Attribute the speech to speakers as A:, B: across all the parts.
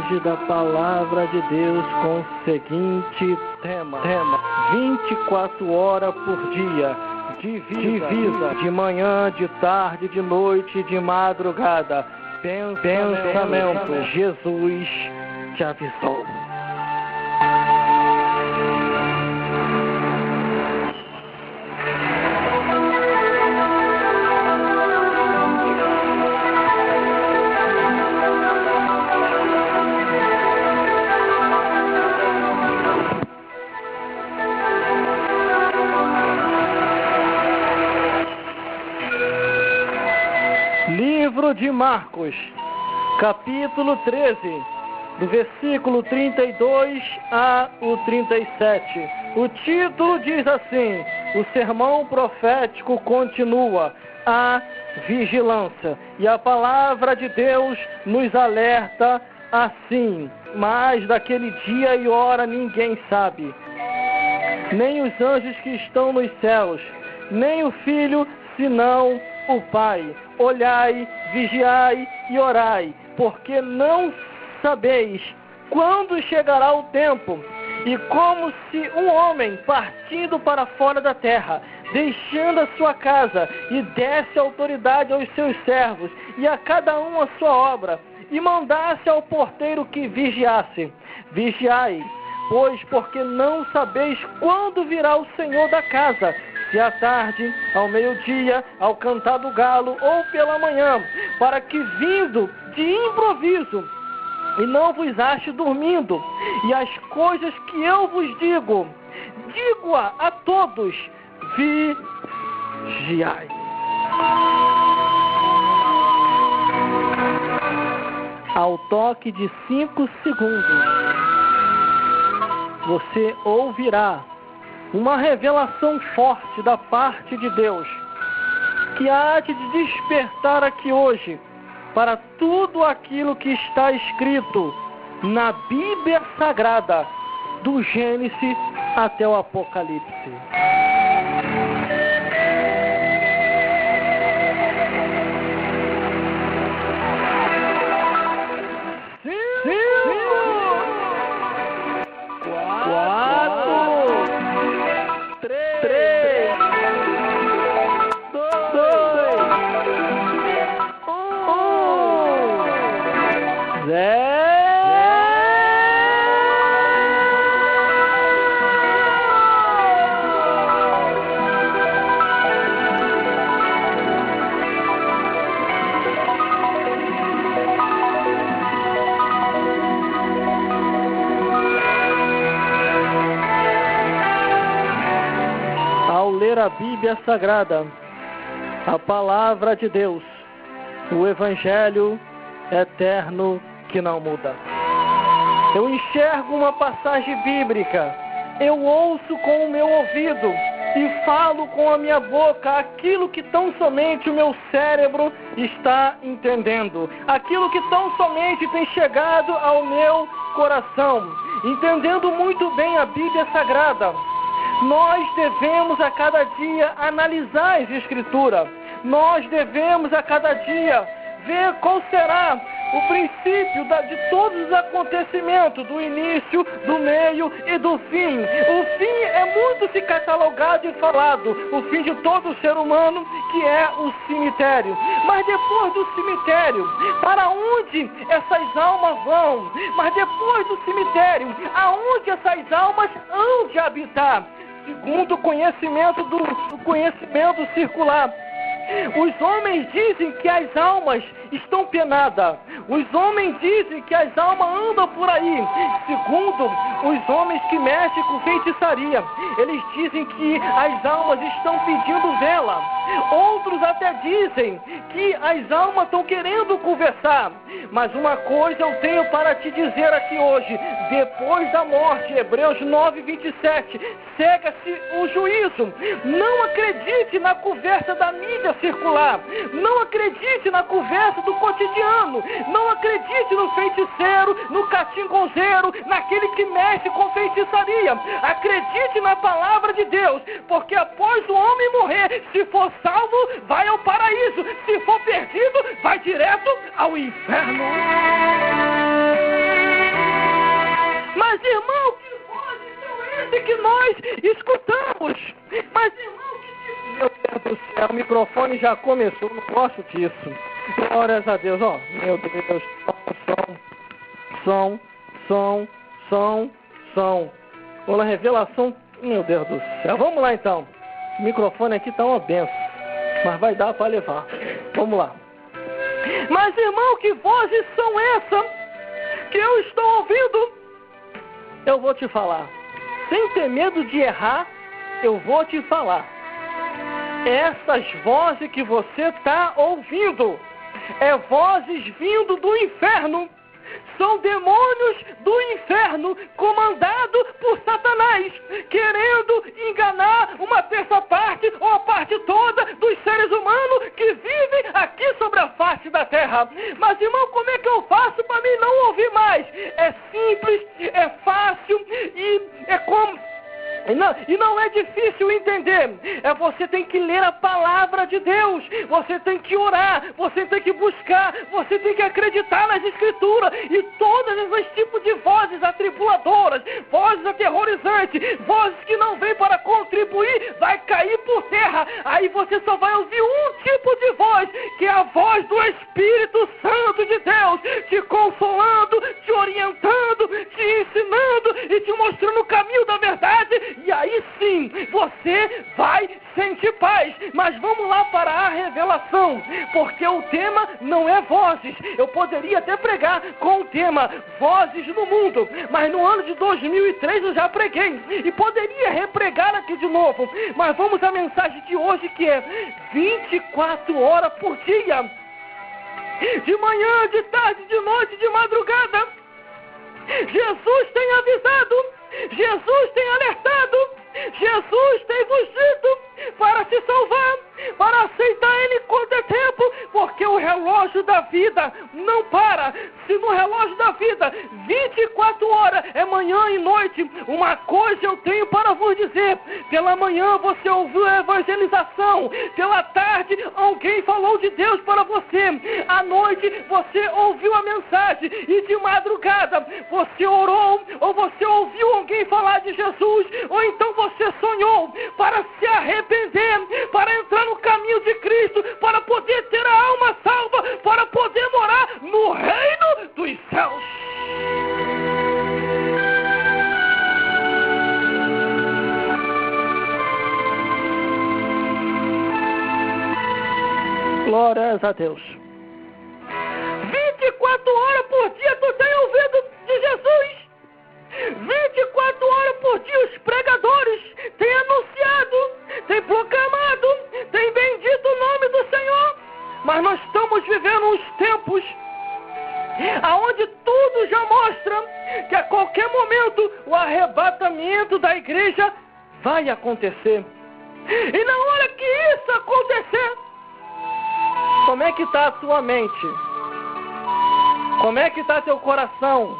A: hoje da Palavra de Deus com o seguinte tema: 24 horas por dia, divisa, de manhã, de tarde, de noite, de madrugada. Pensamento, Jesus te avisou. Livro de Marcos, capítulo 13, do versículo 32 ao 37. O título diz assim: o sermão profético continua, a vigilância. E a palavra de Deus nos alerta assim: mas daquele dia e hora ninguém sabe, nem os anjos que estão nos céus, nem o Filho, senão o Pai. Olhai, vigiai e orai, porque não sabeis quando chegará o tempo. E como se um homem partindo para fora da terra, deixando a sua casa, e desse autoridade aos seus servos, e a cada um a sua obra, e mandasse ao porteiro que vigiasse. Vigiai, pois, porque não sabeis quando virá o Senhor da casa, se à tarde, ao meio-dia, ao cantar do galo, ou pela manhã, para que vindo de improviso, e não vos ache dormindo. E as coisas que eu vos digo, digo-a a todos: vigiai. Ao toque de 5 segundos, você ouvirá uma revelação forte da parte de Deus, que há de despertar aqui hoje para tudo aquilo que está escrito na Bíblia Sagrada, do Gênesis até o Apocalipse. A Bíblia Sagrada, a Palavra de Deus, o Evangelho eterno que não muda. Eu enxergo uma passagem bíblica, eu ouço com o meu ouvido e falo com a minha boca aquilo que tão somente o meu cérebro está entendendo, aquilo que tão somente tem chegado ao meu coração, entendendo muito bem a Bíblia Sagrada. Nós devemos a cada dia analisar as Escrituras. Nós devemos a cada dia ver qual será o princípio de todos os acontecimentos, do início, do meio e do fim. O fim é muito se catalogado e falado, o fim de todo ser humano, que é o cemitério. Mas depois do cemitério, para onde essas almas vão? Mas depois do cemitério, aonde essas almas hão de habitar? Segundo o conhecimento do conhecimento circular, os homens dizem que as almas estão penadas. Os homens dizem que as almas andam por aí. Segundo os homens que mexem com feitiçaria, eles dizem que as almas estão pedindo vela. Outros até dizem que as almas estão querendo conversar. Mas uma coisa eu tenho para te dizer aqui hoje: depois da morte, Hebreus 9:27, cega-se o juízo. Não acredite na conversa da mídia circular. Não acredite na conversa do cotidiano. Não acredite no feiticeiro, no catingonzeiro, naquele que mexe com feitiçaria. Acredite na palavra de Deus, porque após o homem morrer, se for salvo, vai ao paraíso. Se for perdido, vai direto ao inferno. irmão, que vozes são esses que nós escutamos? Mas, irmão, meu Deus do céu, o microfone já começou, não gosto disso. Glórias a Deus, ó, meu Deus, som. Olha a revelação, meu Deus do céu. Vamos lá então. O microfone aqui tá uma benção, mas vai dar para levar. Vamos lá. Mas, irmão, que vozes são essas que eu estou ouvindo? Eu vou te falar. Sem ter medo de errar, eu vou te falar. Essas vozes que você está ouvindo é vozes vindo do inferno. São demônios do inferno comandados por Satanás, querendo enganar uma terça parte ou a parte toda dos seres humanos que vivem aqui sobre a face da terra. Mas, irmão, como é que eu faço para mim não ouvir mais? É simples, é fácil e é como... E não é difícil entender. Você tem que ler a palavra de Deus. Você tem que orar. Você tem que buscar. Você tem que acreditar nas escrituras. E todos esses tipos de vozes atribuladoras, vozes aterrorizantes, vozes que não vêm para contribuir, vai cair por terra. Aí você só vai ouvir um tipo de voz, que é a voz do Espírito Santo de Deus, te consolando, te orientando, te ensinando e te mostrando o caminho da verdade. E aí sim, você vai sentir paz. Mas vamos lá para a revelação, porque o tema não é vozes. Eu poderia até pregar com o tema vozes no mundo, mas no ano de 2003 eu já preguei e poderia repregar aqui de novo. Mas vamos à mensagem de hoje, que é 24 horas por dia, de manhã, de tarde, de noite, de madrugada. Jesus tem avisado, Jesus tem alertado, Jesus tem vos dito para se salvar, para aceitar Ele quanto é tempo, porque o relógio da vida não para. Se no relógio da vida 24 horas é manhã e noite, uma coisa eu tenho para vos dizer: pela manhã você ouviu a evangelização, pela tarde alguém falou de Deus para você, à noite você ouviu a mensagem, e de madrugada você orou, ou você ouviu alguém falar de Jesus, ou então você sonhou para se arrepender, para entrar no caminho de Cristo, para poder ter a alma salva, para poder morar no reino dos céus. Glórias a Deus. 24 horas por dia tu tem ouvido de Jesus. 24 horas por dia os pregadores têm anunciado, têm proclamado, têm bendito o nome do Senhor. Mas nós estamos vivendo uns tempos aonde tudo já mostra que a qualquer momento o arrebatamento da igreja vai acontecer. E na hora que isso acontecer, como é que está a tua mente? Como é que está teu coração?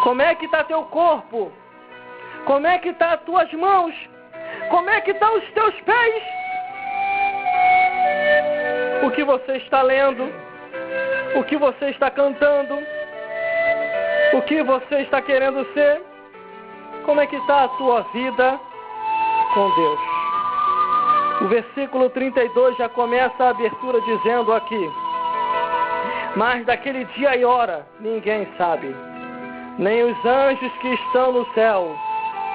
A: Como é que está teu corpo? Como é que está as tuas mãos? Como é que estão os teus pés? O que você está lendo? O que você está cantando? O que você está querendo ser? Como é que está a tua vida com Deus? O versículo 32 já começa a abertura dizendo aqui: mas daquele dia e hora ninguém sabe, nem os anjos que estão no céu,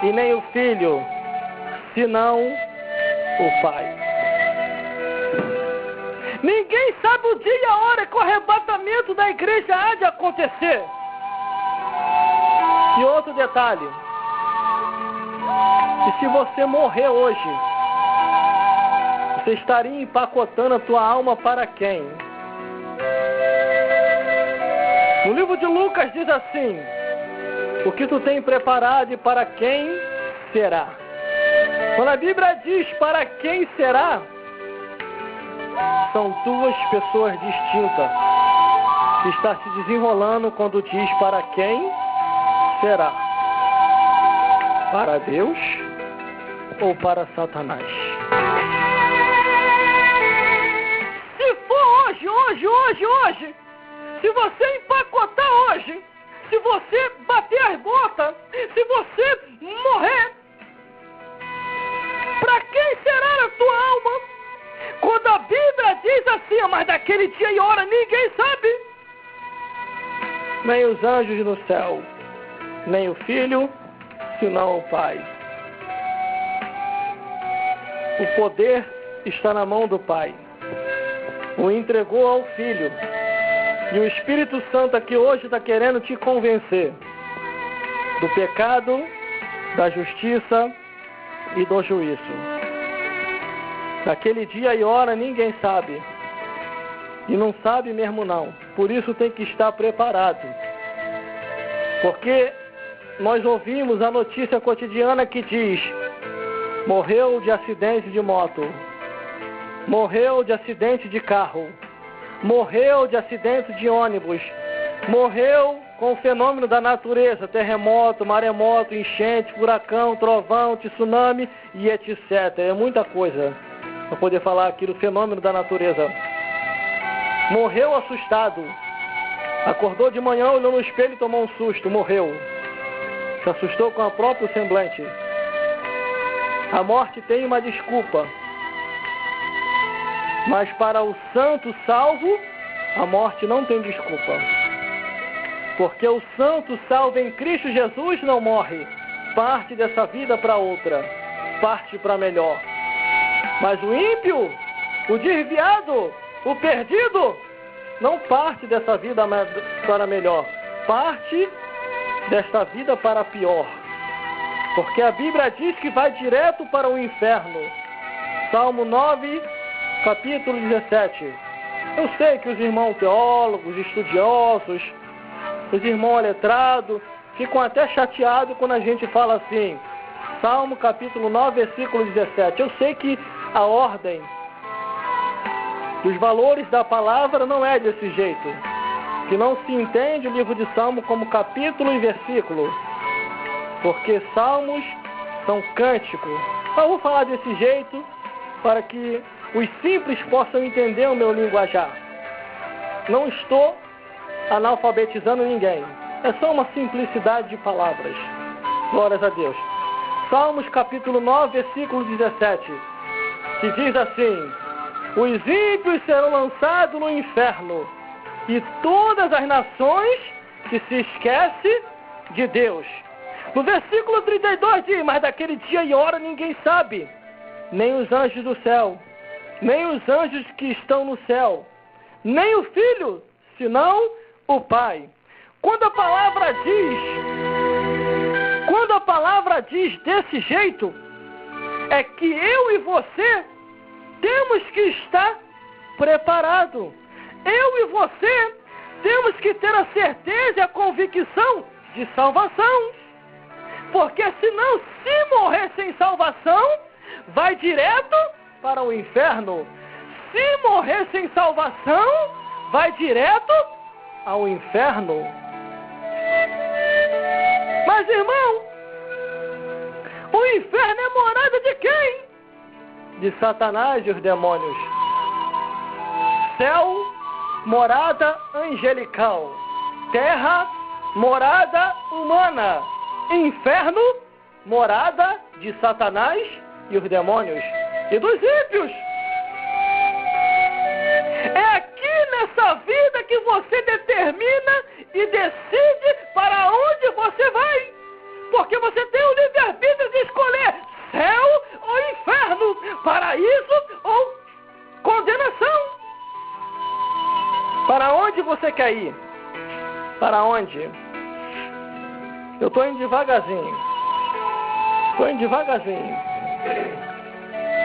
A: e nem o Filho, senão o Pai. Ninguém sabe o dia e a hora que o arrebatamento da igreja há de acontecer. E outro detalhe: e se você morrer hoje, você estaria empacotando a tua alma para quem? No livro de Lucas diz assim: o que tu tem preparado e para quem será? Quando a Bíblia diz para quem será, são duas pessoas distintas que está se desenrolando quando diz para quem será: para Deus ou para Satanás? Se for hoje, se você empacotar hoje, se você bater as botas, se você morrer, para quem será a tua alma? Quando a Bíblia diz assim, mas daquele dia e hora ninguém sabe. Nem os anjos no céu, nem o Filho, senão o Pai. O poder está na mão do Pai. O entregou ao Filho. E o Espírito Santo aqui hoje está querendo te convencer do pecado, da justiça e do juízo. Daquele dia e hora ninguém sabe. E não sabe mesmo não. Por isso tem que estar preparado. Porque nós ouvimos a notícia cotidiana que diz: morreu de acidente de moto, morreu de acidente de carro, morreu de acidente de ônibus, morreu com o fenômeno da natureza, terremoto, maremoto, enchente, furacão, trovão, tsunami e etc. É muita coisa para poder falar aqui do fenômeno da natureza. Morreu assustado, acordou de manhã, olhou no espelho e tomou um susto, morreu. Se assustou com o próprio semblante. A morte tem uma desculpa, mas para o santo salvo, a morte não tem desculpa. Porque o santo salvo em Cristo Jesus não morre, parte dessa vida para outra, parte para melhor. Mas o ímpio, o desviado, o perdido, não parte dessa vida para melhor, parte desta vida para pior. Porque a Bíblia diz que vai direto para o inferno. Salmo 9, capítulo 17. Eu sei que os irmãos teólogos, estudiosos, os irmãos letrados, ficam até chateados quando a gente fala assim. Salmo capítulo 9, versículo 17. Eu sei que a ordem dos valores da palavra não é desse jeito. Que não se entende o livro de Salmo como capítulo e versículo. Porque salmos são cânticos. Mas eu vou falar desse jeito para que os simples possam entender o meu linguajar. Não estou analfabetizando ninguém. É só uma simplicidade de palavras. Glórias a Deus. Salmos capítulo 9, versículo 17. Que diz assim: os ímpios serão lançados no inferno, e todas as nações que se esquecem de Deus. No versículo 32 diz: mas daquele dia e hora ninguém sabe, nem os anjos do céu, nem os anjos que estão no céu, nem o Filho, senão o Pai. Quando a palavra diz desse jeito, é que eu e você temos que estar preparados. Eu e você temos que ter a certeza e a convicção de salvação. Porque senão, se morrer sem salvação, vai direto para o inferno. Se morrer sem salvação, vai direto ao inferno. Mas, irmão, o inferno é morada de quem? De Satanás e os demônios. Céu, morada angelical. Terra, morada humana. Inferno, morada de Satanás e os demônios. E dos ímpios. É aqui nessa vida que você determina e decide para onde você vai. Porque você tem o livre-arbítrio de escolher céu ou inferno, paraíso ou condenação. Para onde você quer ir? Para onde? Eu estou indo devagarzinho.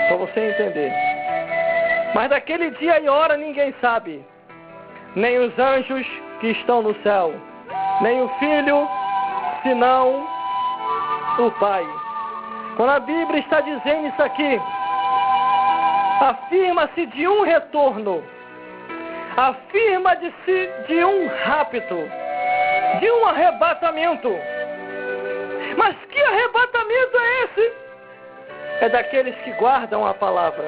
A: Para você entender. Mas daquele dia e hora ninguém sabe. Nem os anjos que estão no céu, nem o Filho, senão o Pai. Quando a Bíblia está dizendo isso aqui, afirma-se de um retorno, afirma-se de um rapto, de um arrebatamento. Mas que arrebatamento é esse? É daqueles que guardam a palavra,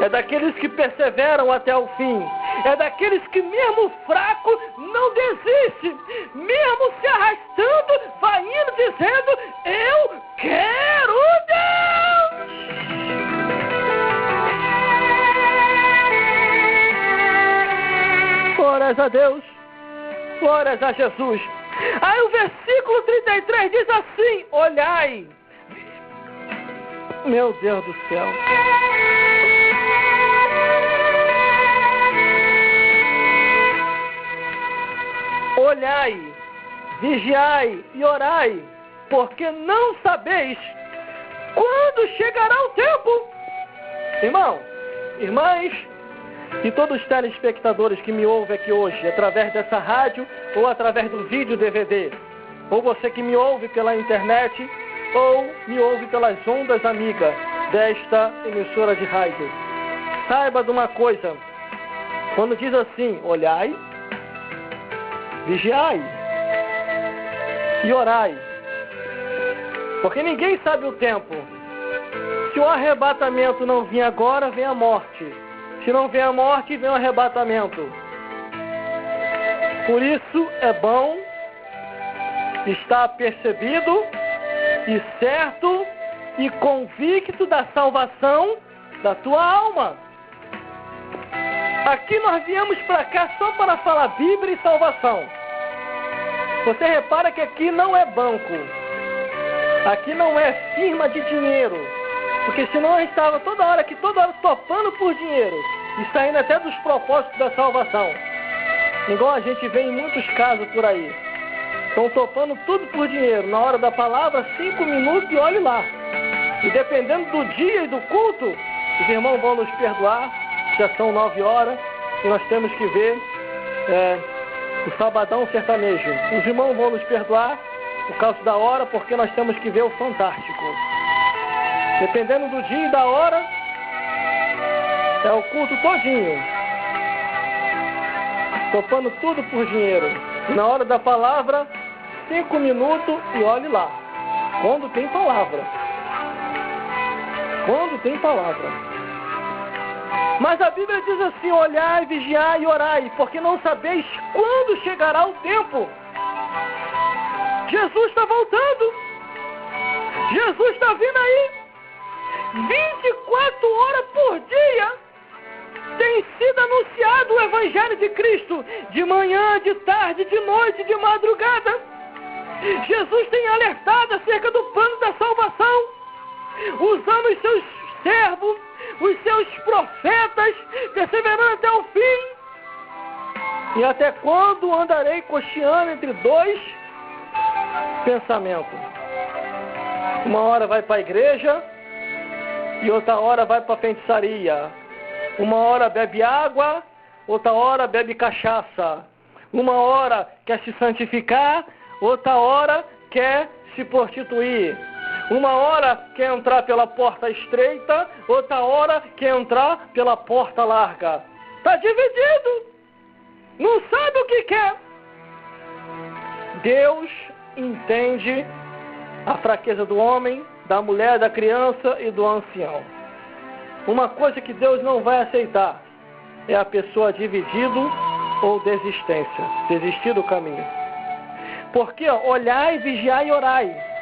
A: é daqueles que perseveram até o fim, é daqueles que mesmo fraco não desiste, mesmo se arrastando, vai indo dizendo: eu quero Deus! Glórias a Deus, glórias a Jesus. Aí o versículo 33 diz assim: olhai. Meu Deus do céu. Olhai, vigiai e orai, porque não sabeis quando chegará o tempo. Irmão, irmãs e todos os telespectadores que me ouvem aqui hoje, através dessa rádio ou através do vídeo DVD, ou você que me ouve pela internet ou me ouve pelas ondas amigas desta emissora de rádio, saiba de uma coisa: quando diz assim, olhai, vigiai e orai, porque ninguém sabe o tempo. Se o arrebatamento não vir agora, vem a morte. Se não vem a morte, vem o arrebatamento. Por isso é bom estar percebido e certo e convicto da salvação da tua alma. Aqui nós viemos para cá só para falar Bíblia e salvação. Você repara que aqui não é banco. Aqui não é firma de dinheiro. Porque senão a gente estava toda hora topando por dinheiro. E saindo até dos propósitos da salvação. Igual a gente vê em muitos casos por aí. Estão topando tudo por dinheiro. Na hora da palavra, 5 minutos e olhe lá. E dependendo do dia e do culto, os irmãos vão nos perdoar. Já são 9 horas e nós temos que ver o Sabadão Sertanejo. Os irmãos vão nos perdoar por causa da hora, porque nós temos que ver o Fantástico. Dependendo do dia e da hora, é o culto todinho. Topando tudo por dinheiro. E na hora da palavra, 5 minutos e olhe lá. Quando tem palavra. Quando tem palavra. Mas a Bíblia diz assim: olhai, vigiai e orai, porque não sabeis quando chegará o tempo. Jesus está voltando. Jesus está vindo aí. 24 horas por dia tem sido anunciado o Evangelho de Cristo. De manhã, de tarde, de noite, de madrugada. Jesus tem alertado acerca do plano da salvação, usando os seus servos, os seus profetas, perseverando até o fim. E até quando andarei cocheando entre dois pensamentos? Uma hora vai para a igreja e outra hora vai para a feitiçaria. Uma hora bebe água, outra hora bebe cachaça. Uma hora quer se santificar, outra hora quer se prostituir. Uma hora quer entrar pela porta estreita, outra hora quer entrar pela porta larga. Está dividido. Não sabe o que quer. Deus entende a fraqueza do homem, da mulher, da criança e do ancião. Uma coisa que Deus não vai aceitar é a pessoa dividido ou desistir do caminho. Porque olhai, vigiai e orai.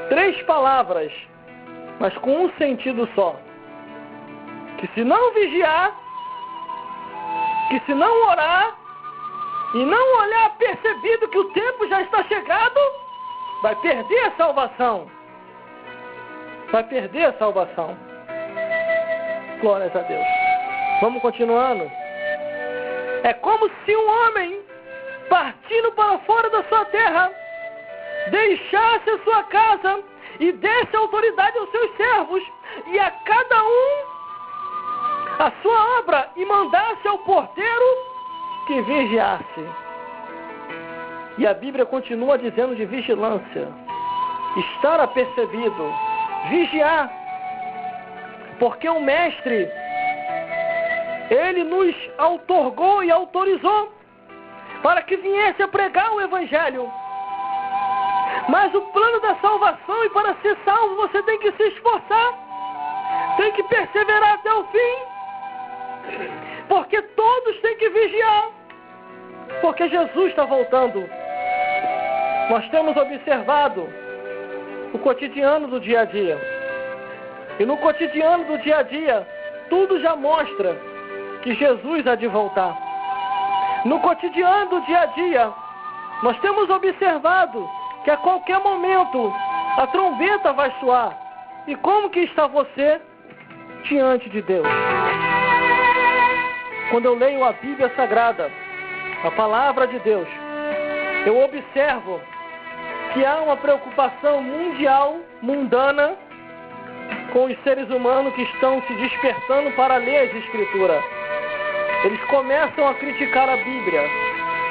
A: 3 palavras, mas com um sentido só. Que se não vigiar, que se não orar e não olhar percebido que o tempo já está chegado, vai perder a salvação. Vai perder a salvação. Glórias a Deus. Vamos continuando. É como se um homem, partindo para fora da sua terra, deixasse a sua casa e desse autoridade aos seus servos, e a cada um a sua obra, e mandasse ao porteiro que vigiasse. E a Bíblia continua dizendo de vigilância, estar apercebido, vigiar, porque o Mestre, Ele nos outorgou e autorizou para que viesse a pregar o Evangelho. Mas o plano da salvação, e para ser salvo, você tem que se esforçar, tem que perseverar até o fim. Porque todos têm que vigiar. Porque Jesus está voltando. Nós temos observado o cotidiano do dia a dia. E no cotidiano do dia a dia, tudo já mostra que Jesus há de voltar. No cotidiano do dia a dia, nós temos observado que a qualquer momento a trombeta vai soar. E como que está você diante de Deus? Quando eu leio a Bíblia Sagrada, a palavra de Deus, eu observo que há uma preocupação mundial, mundana, com os seres humanos que estão se despertando para ler as Escrituras. Eles começam a criticar a Bíblia.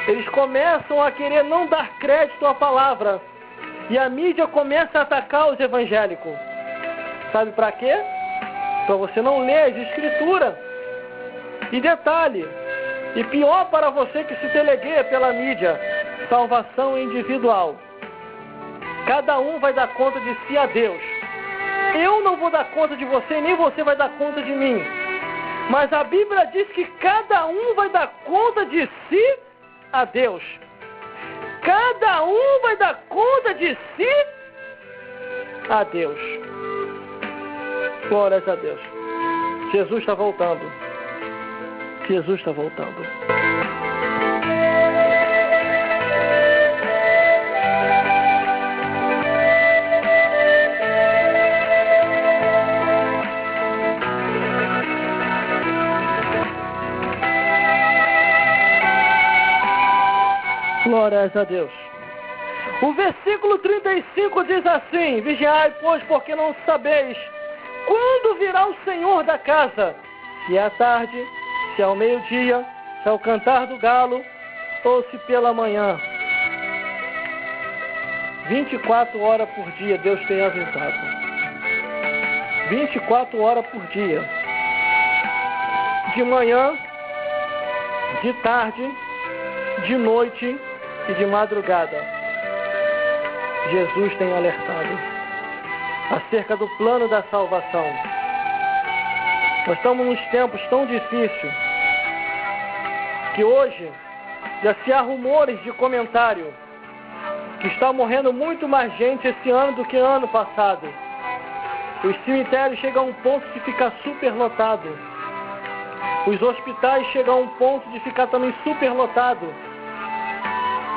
A: Eles começam a querer não dar crédito à palavra. E a mídia começa a atacar os evangélicos. Sabe para quê? Para você não ler as Escrituras. E detalhe, e pior para você que se telegueia pela mídia, salvação individual. Cada um vai dar conta de si a Deus. Eu não vou dar conta de você, nem você vai dar conta de mim. Mas a Bíblia diz que cada um vai dar conta de si a Deus. Cada um vai dar conta de si a Deus. Glórias a Deus. Jesus está voltando. Jesus está voltando. Glórias a Deus. O versículo 35 diz assim: vigiai, pois, porque não sabeis quando virá o Senhor da casa, se é à tarde, se é ao meio-dia, se é ao cantar do galo, ou se pela manhã. 24 horas por dia Deus tem avisado. 24 horas por dia. De manhã, de tarde, de noite e de madrugada. Jesus tem alertado acerca do plano da salvação. Nós estamos nos tempos tão difíceis que hoje já se há rumores de comentário que está morrendo muito mais gente esse ano do que ano passado. Os cemitérios chegam a um ponto de ficar superlotado. Os hospitais chegam a um ponto de ficar também superlotado.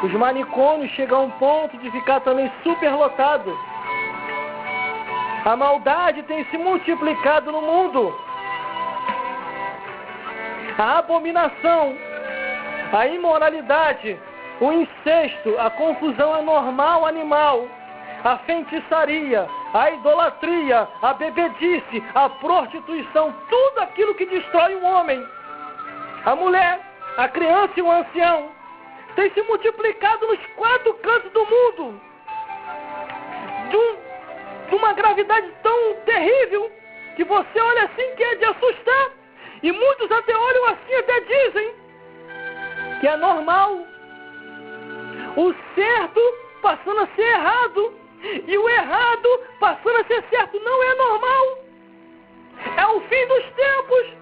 A: Os manicômios chegam a um ponto de ficar também superlotado. A maldade tem se multiplicado no mundo. A abominação, a imoralidade, o incesto, a confusão anormal animal, a feitiçaria, a idolatria, a bebedice, a prostituição, tudo aquilo que destrói o homem, a mulher, a criança e o ancião, tem se multiplicado nos 4 cantos do mundo, de uma gravidade tão terrível, que você olha assim que é de assustar, e muitos até olham assim e até dizem que é normal. O certo passando a ser errado, e o errado passando a ser certo. Não é normal. É o fim dos tempos.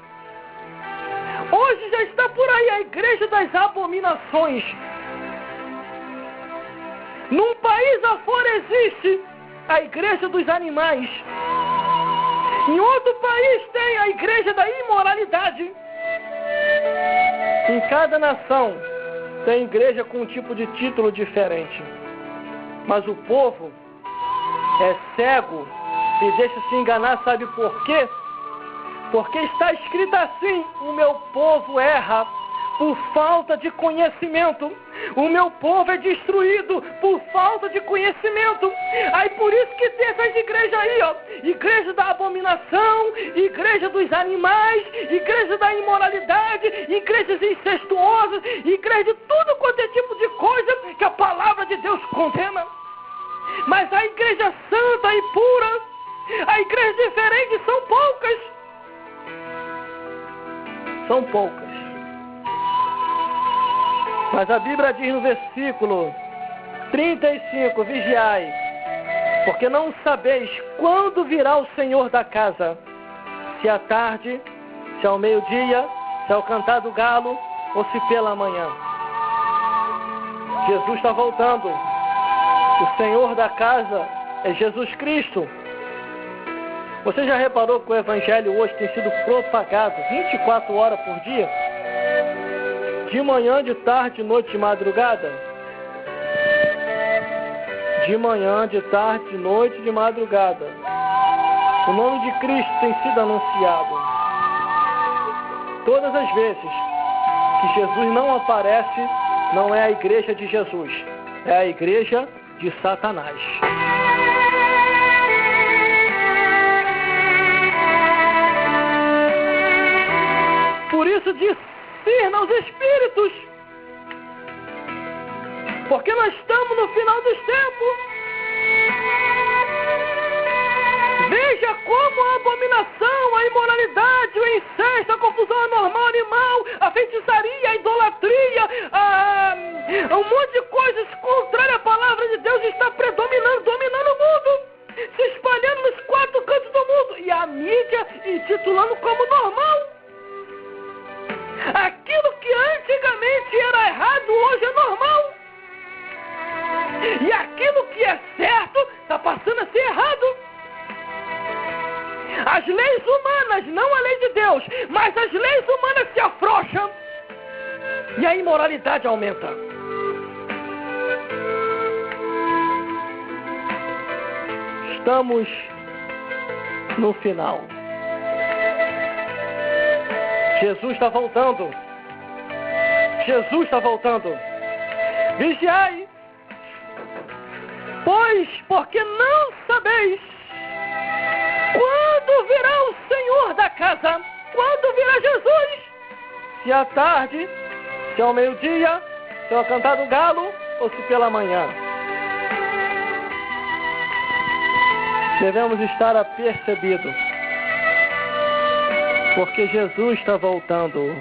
A: Hoje já está por aí a igreja das abominações. Num país afora existe a igreja dos animais. Em outro país tem a igreja da imoralidade. Em cada nação tem igreja com um tipo de título diferente. Mas o povo é cego e deixa se enganar, sabe por quê? Porque está escrito assim: o meu povo erra por falta de conhecimento. O meu povo é destruído por falta de conhecimento. Aí por isso que tem essas igrejas aí, ó. Igreja da abominação, igreja dos animais, igreja da imoralidade, igrejas incestuosas, igreja de tudo quanto é tipo de coisa que a palavra de Deus condena. Mas a igreja santa e pura, a igreja diferente, são poucas. São poucas. Mas a Bíblia diz no versículo 35, vigiai, porque não sabeis quando virá o Senhor da casa, se à tarde, se ao meio-dia, se é o cantar do galo ou se pela manhã. Jesus está voltando. O Senhor da casa é Jesus Cristo. Você já reparou que o Evangelho hoje tem sido propagado 24 horas por dia? De manhã, de tarde, de noite, de madrugada? De manhã, de tarde, de noite, de madrugada. O nome de Cristo tem sido anunciado. Todas as vezes que Jesus não aparece, não é a igreja de Jesus, é a igreja de Satanás. Por isso discerna os espíritos, porque nós estamos no final dos tempos. Veja como a abominação, a imoralidade, o incesto, a confusão anormal, animal, a feitiçaria, a idolatria, um monte de coisas contrárias à palavra de Deus está predominando, dominando o mundo, se espalhando nos 4 cantos do mundo, e a mídia intitulando como normal. Aquilo que antigamente era errado, hoje é normal. E aquilo que é certo está passando a ser errado. As leis humanas, não a lei de Deus, mas as leis humanas se afrouxam e a imoralidade aumenta. Estamos no final. Jesus está voltando. Jesus está voltando. Vigiai, pois porque não sabeis quando virá o Senhor da casa, quando virá Jesus, se à tarde, se ao meio-dia, se ao cantar do galo ou se pela manhã. Devemos estar apercebidos, porque Jesus está voltando.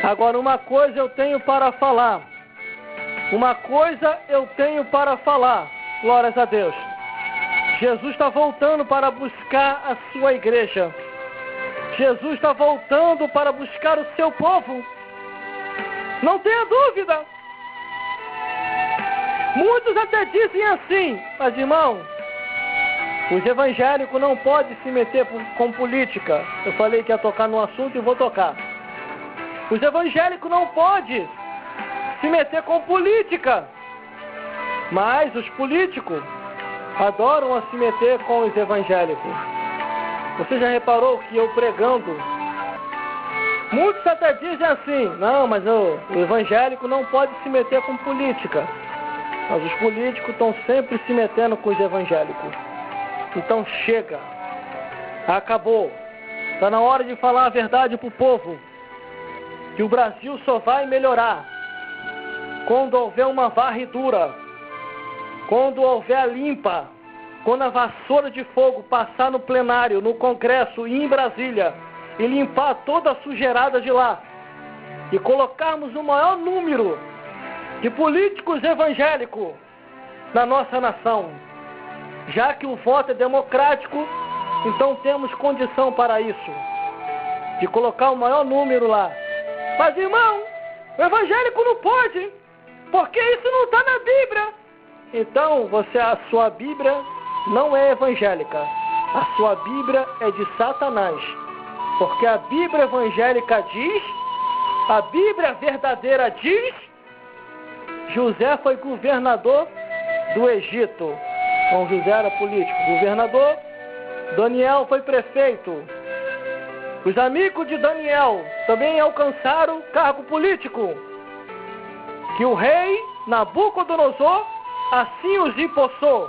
A: Agora, uma coisa eu tenho para falar. Uma coisa eu tenho para falar. Glórias a Deus. Jesus está voltando para buscar a sua igreja. Jesus está voltando para buscar o seu povo. Não tenha dúvida. Muitos até dizem assim, mas irmão, os evangélicos não podem se meter com política. Eu falei que ia tocar no assunto e vou tocar. Os evangélicos não podem se meter com política. Mas os políticos adoram a se meter com os evangélicos. Você já reparou que eu pregando, muitos até dizem assim, não, mas o evangélico não pode se meter com política. Mas os políticos estão sempre se metendo com os evangélicos. Então chega, acabou. Está na hora de falar a verdade para o povo, que o Brasil só vai melhorar quando houver uma varredura, quando houver a limpa, quando a vassoura de fogo passar no plenário, no Congresso e em Brasília e limpar toda a sujeirada de lá e colocarmos o maior número de políticos evangélicos na nossa nação. Já que o voto é democrático, então temos condição para isso, de colocar o maior número lá. Mas irmão, o evangélico não pode, porque isso não está na Bíblia. Então, a sua Bíblia não é evangélica. A sua Bíblia é de Satanás. Porque a Bíblia evangélica diz, a Bíblia verdadeira diz, José foi governador do Egito. Então José era político, governador. Daniel foi prefeito. Os amigos de Daniel também alcançaram cargo político, que o rei Nabucodonosor assim os impossou.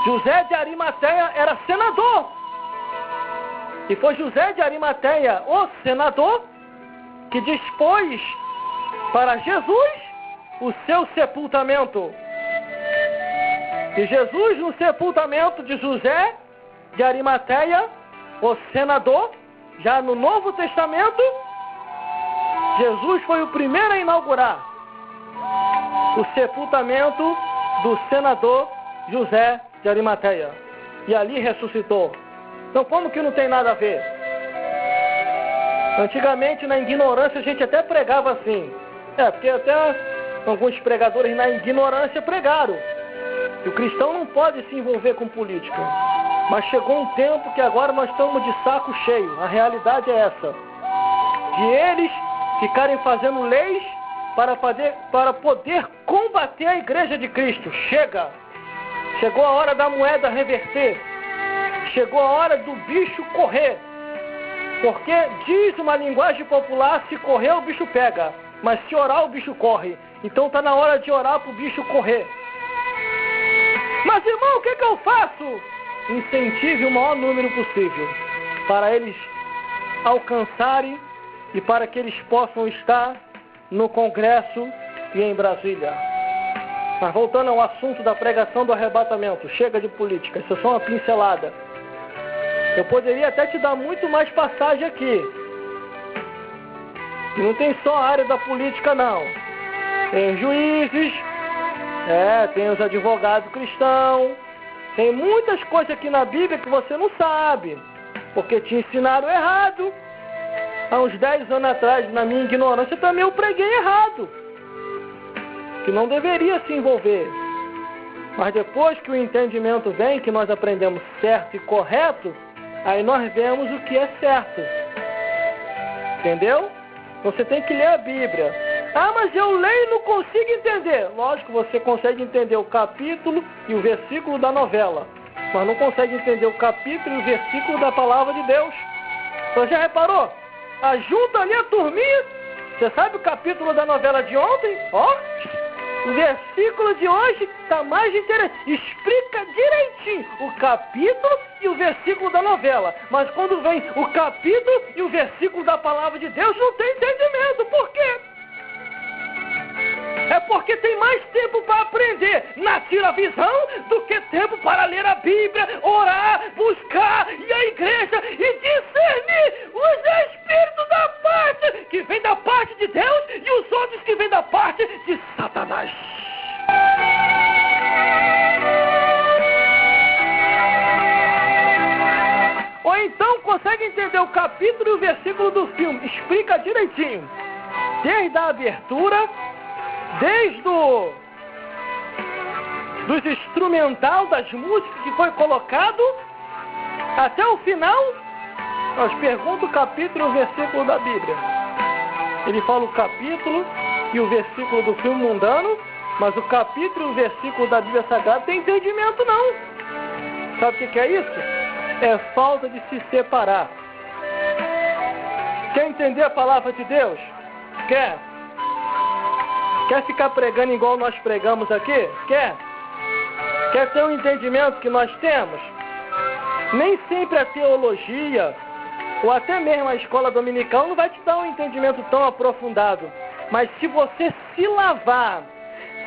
A: José de Arimateia era senador. E foi José de Arimateia, o senador, que dispôs para Jesus o seu sepultamento. E Jesus, no sepultamento de José de Arimateia, o senador, já no Novo Testamento, Jesus foi o primeiro a inaugurar o sepultamento do senador José de Arimateia. E ali ressuscitou. Então como que não tem nada a ver? Antigamente, na ignorância, a gente até pregava assim. Porque até alguns pregadores na ignorância pregaram. E o cristão não pode se envolver com política. Mas chegou um tempo que agora nós estamos de saco cheio. A realidade é essa. De eles ficarem fazendo leis para poder combater a igreja de Cristo. Chega! Chegou a hora da moeda reverter. Chegou a hora do bicho correr. Porque diz uma linguagem popular, se correr o bicho pega. Mas se orar o bicho corre. Então está na hora de orar para o bicho correr. Mas irmão, o que eu faço? Incentive o maior número possível. Para eles alcançarem e para que eles possam estar no Congresso e em Brasília. Mas voltando ao assunto da pregação do arrebatamento, chega de política, isso é só uma pincelada. Eu poderia até te dar muito mais passagem aqui. E não tem só a área da política não. Tem juízes, tem os advogados cristãos, tem muitas coisas aqui na Bíblia que você não sabe, porque te ensinaram errado. Há uns 10 anos atrás, na minha ignorância, também eu preguei errado. Que não deveria se envolver. Mas depois que o entendimento vem, que nós aprendemos certo e correto, aí nós vemos o que é certo. Entendeu? Você tem que ler a Bíblia. Ah, mas eu leio e não consigo entender. Lógico, você consegue entender o capítulo e o versículo da novela. Mas não consegue entender o capítulo e o versículo da palavra de Deus. Você já reparou? Ajunta ali a turminha. Você sabe o capítulo da novela de ontem? O versículo de hoje está mais interessante. Explica direitinho o capítulo e o versículo da novela. Mas quando vem o capítulo e o versículo da palavra de Deus, não tem entendimento. Por quê? É porque tem mais tempo para aprender na tira-visão do que tempo para ler a Bíblia, orar, buscar e a igreja e discernir os espíritos da parte que vem da parte de Deus e os outros que vêm da parte de Satanás. Ou então consegue entender o capítulo e o versículo do filme. Explica direitinho. Desde a abertura, desde dos instrumental, das músicas que foi colocado, até o final, nós perguntamos o capítulo e o versículo da Bíblia. Ele fala o capítulo e o versículo do filme mundano, mas o capítulo e o versículo da Bíblia Sagrada não tem entendimento não. Sabe o que é isso? É falta de se separar. Quer entender a palavra de Deus? Quer? Quer ficar pregando igual nós pregamos aqui? Quer? Quer ter um entendimento que nós temos? Nem sempre a teologia, ou até mesmo a escola dominical, não vai te dar um entendimento tão aprofundado. Mas se você se lavar,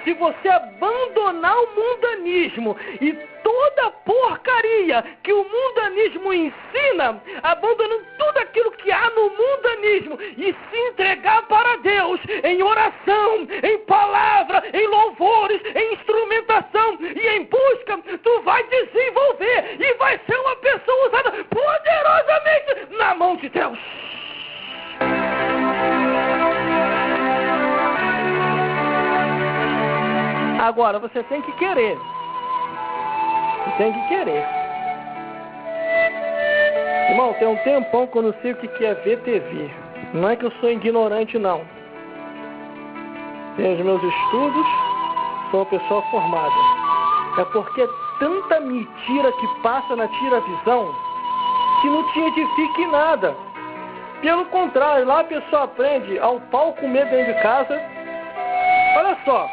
A: se você abandonar o mundanismo e toda a porcaria que o mundanismo ensina, abandonando tudo aquilo que há no mundanismo e se entregar para Deus em oração, em palavra, em louvores, em instrumentação e em busca, tu vai desenvolver e vai ser uma pessoa usada poderosamente na mão de Deus. Agora, você tem que querer. Você tem que querer. Irmão, tem um tempão que eu não sei o que é VTV. Não é que eu sou ignorante, não. Tenho os meus estudos, sou uma pessoa formada. É porque é tanta mentira que passa na tira-visão que não te edifica em nada. Pelo contrário, lá a pessoa aprende ao pau comer dentro de casa. Olha só.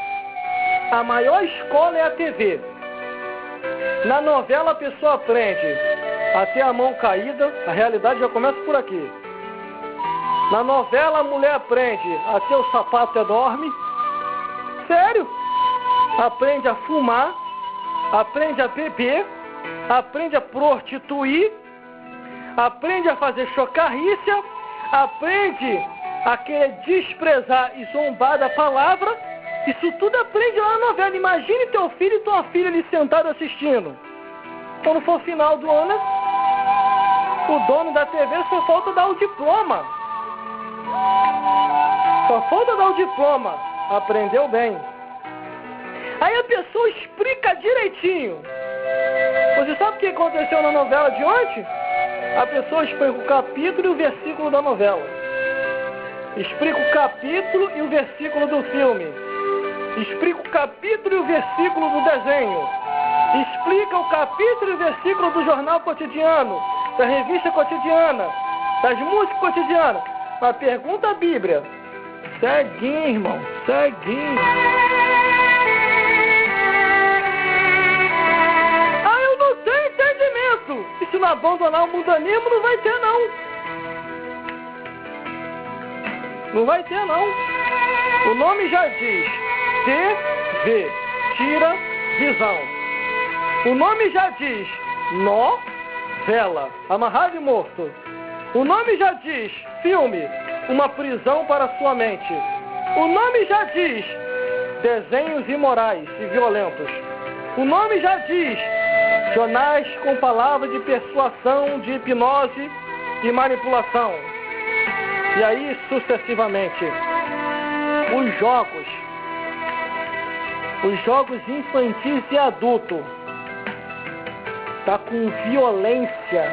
A: A maior escola é a TV. Na novela a pessoa aprende a ter a mão caída, a realidade já começa por aqui. Na novela a mulher aprende a ter o sapato enorme. Sério? Aprende a fumar, aprende a beber, aprende a prostituir, aprende a fazer chocarrícia, aprende a querer desprezar e zombar da palavra. Isso tudo aprende lá na novela. Imagine teu filho e tua filha ali sentado assistindo. Quando for final do ano, o dono da TV só falta dar o diploma. Só falta dar o diploma. Aprendeu bem. Aí a pessoa explica direitinho. Você sabe o que aconteceu na novela de ontem? A pessoa explica o capítulo e o versículo da novela. Explica o capítulo e o versículo do filme. Explica o capítulo e o versículo do desenho. Explica o capítulo e o versículo do jornal cotidiano, da revista cotidiana, das músicas cotidianas. Mas pergunta a Bíblia. Ceguinho, irmão. Ceguinho. Ah, eu não tenho entendimento. E se não abandonar o mundanismo, não vai ter, não. Não vai ter, não. O nome já diz. TV. Tira visão. O nome já diz. Novela. Amarrado e morto. O nome já diz. Filme. Uma prisão para sua mente. O nome já diz. Desenhos imorais e violentos. O nome já diz. Jornais com palavras de persuasão, de hipnose e manipulação. E aí sucessivamente. Os jogos infantis e adultos tá com violência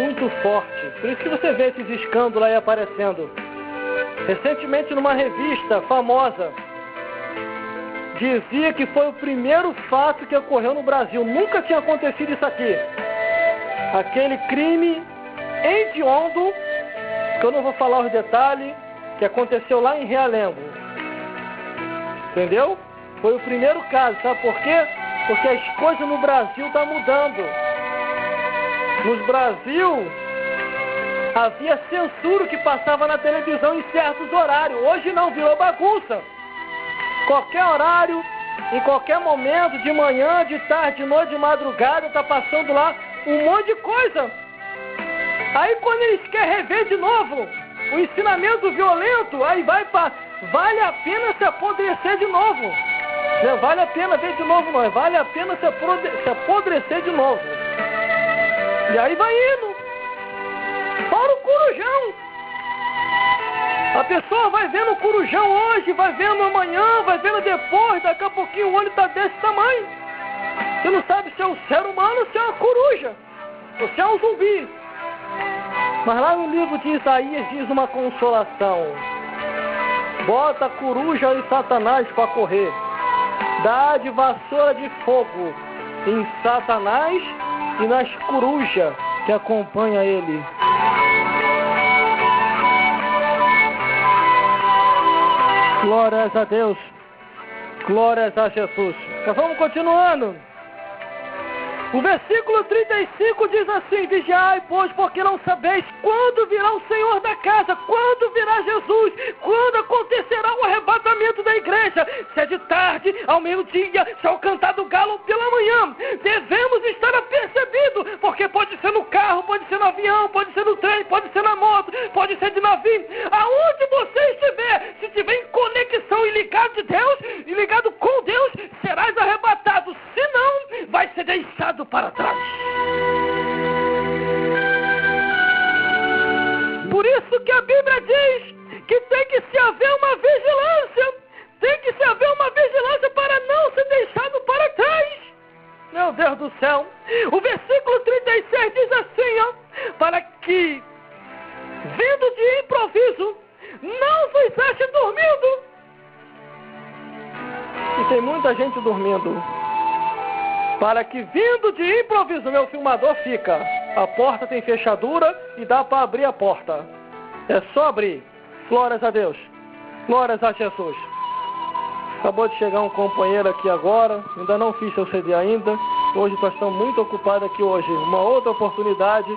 A: muito forte. Por isso que você vê esses escândalos aí aparecendo. Recentemente numa revista famosa dizia que foi o primeiro fato que ocorreu no Brasil. Nunca tinha acontecido isso aqui. Aquele crime hediondo, que eu não vou falar os detalhes, que aconteceu lá em Realengo. Entendeu? Foi o primeiro caso. Sabe por quê? Porque as coisas no Brasil estão mudando. No Brasil, havia censura que passava na televisão em certos horários. Hoje não, virou bagunça. Qualquer horário, em qualquer momento, de manhã, de tarde, de noite, de madrugada, está passando lá um monte de coisa. Aí quando eles querem rever de novo o ensinamento violento, aí vale a pena se apodrecer de novo. Não vale a pena ver de novo, não. Vale a pena se apodrecer de novo. E aí vai indo. Fora o corujão. A pessoa vai vendo o corujão hoje, vai vendo amanhã, vai vendo depois, daqui a pouquinho o olho está desse tamanho. Você não sabe se é um ser humano ou se é uma coruja, ou se é um zumbi. Mas lá no livro de Isaías diz uma consolação. Bota a coruja e Satanás para correr. Dá de vassoura de fogo em Satanás e nas corujas que acompanham ele. Glórias a Deus. Glórias a Jesus. Então vamos continuando. O versículo 35 diz assim: vigiai, pois, porque não sabeis quando virá o Senhor da casa, quando virá Jesus, quando acontecerá o arrebatamento da igreja, se é de tarde, ao meio-dia, se é o cantar do galo pela manhã. Devemos estar apercebidos, porque pode ser no carro, pode ser no avião, pode ser no trem, pode ser na moto, pode ser de navio. Aonde você estiver, se estiver em conexão e ligado de Deus, e ligado com Deus, serás arrebatado. Se não, vai ser deixado para trás. Por isso que a Bíblia diz que tem que se haver uma vigilância. Tem que se haver uma vigilância para não ser deixado para trás. Meu Deus do céu. O versículo 36 diz assim, ó: para que, vindo de improviso, não vos ache dormindo. E tem muita gente dormindo. Para que, vindo de improviso, meu filmador fica. A porta tem fechadura e dá para abrir a porta. É só abrir. Glórias a Deus. Glórias a Jesus. Acabou de chegar um companheiro aqui agora. Ainda não fiz seu CD ainda. Hoje nós estamos muito ocupados aqui hoje. Uma outra oportunidade.